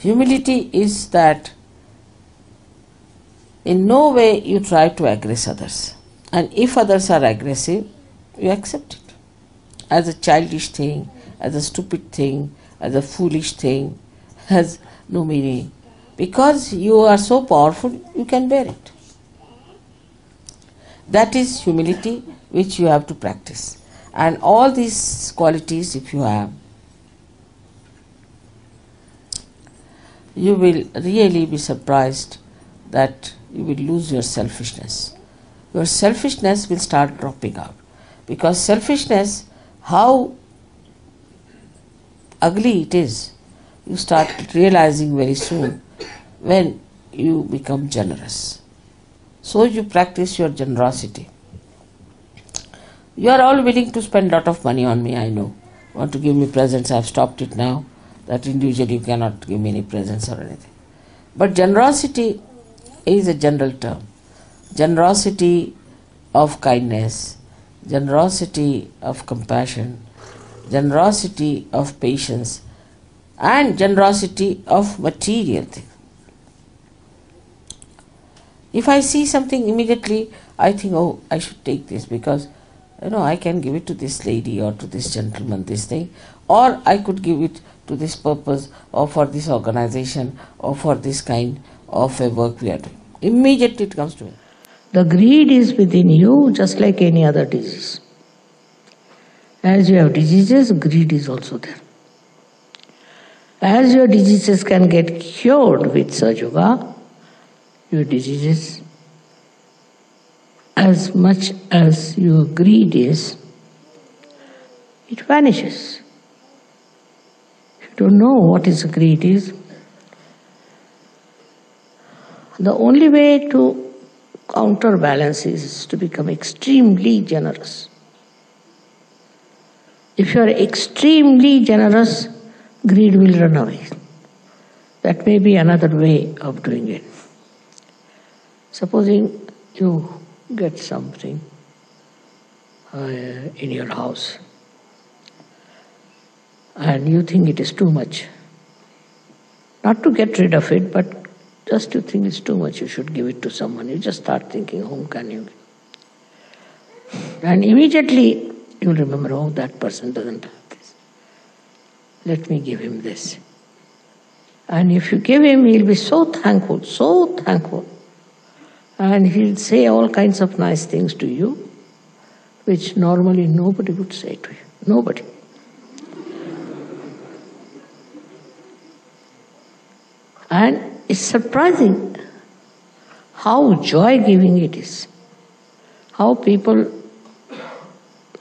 Humility is that in no way you try to aggress others. And if others are aggressive, you accept it as a childish thing, as a stupid thing, as a foolish thing, has no meaning. Because you are so powerful, you can bear it. That is humility which you have to practice. And all these qualities, if you have, you will really be surprised that you will lose your selfishness. Your selfishness will start dropping out. Because selfishness, how ugly it is, you start realizing very soon when you become generous. So you practice your generosity. You are all willing to spend a lot of money on me, I know. Want to give me presents, I have stopped it now. That individually you cannot give me any presents or anything. But generosity is a general term. Generosity of kindness, generosity of compassion, generosity of patience, and generosity of material things. If I see something immediately, I think, oh, I should take this because I can give it to this lady or to this gentleman, this thing, or I could give it to this purpose or for this organization or for this kind of a work we are doing. Immediately it comes to me. The greed is within you just like any other disease. As you have diseases, greed is also there. As your diseases can get cured with Sahaja Yoga, your diseases, as much as your greed is, it vanishes. If you don't know what is greed is, the only way to counterbalance is to become extremely generous. If you are extremely generous, greed will run away. That may be another way of doing it. Supposing you get something in your house and you think it is too much. Not to get rid of it, but just you think it's too much, you should give it to someone. You just start thinking, whom can you give? And immediately you'll remember, oh, that person doesn't have this. Let me give him this. And if you give him, he'll be so thankful, so thankful. And he'll say all kinds of nice things to you, which normally nobody would say to you. Nobody. And it's surprising how joy-giving it is. How people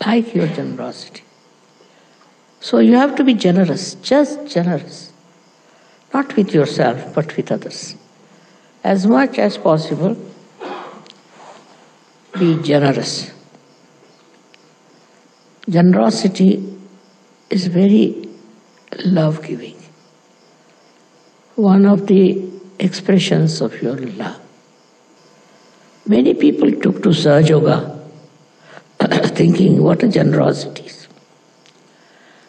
like your generosity. So you have to be generous, just generous. Not with yourself, but with others. As much as possible, be generous. Generosity is very love-giving. One of the expressions of your love. Many people took to Sahaja Yoga thinking what a generosity is.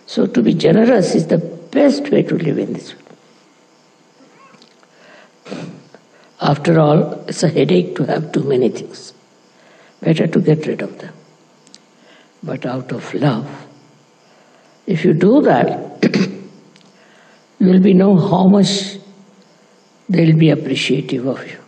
So to be generous is the best way to live in this world. After all, it's a headache to have too many things. Better to get rid of them. But out of love, if you do that, you will know how much they will be appreciative of you.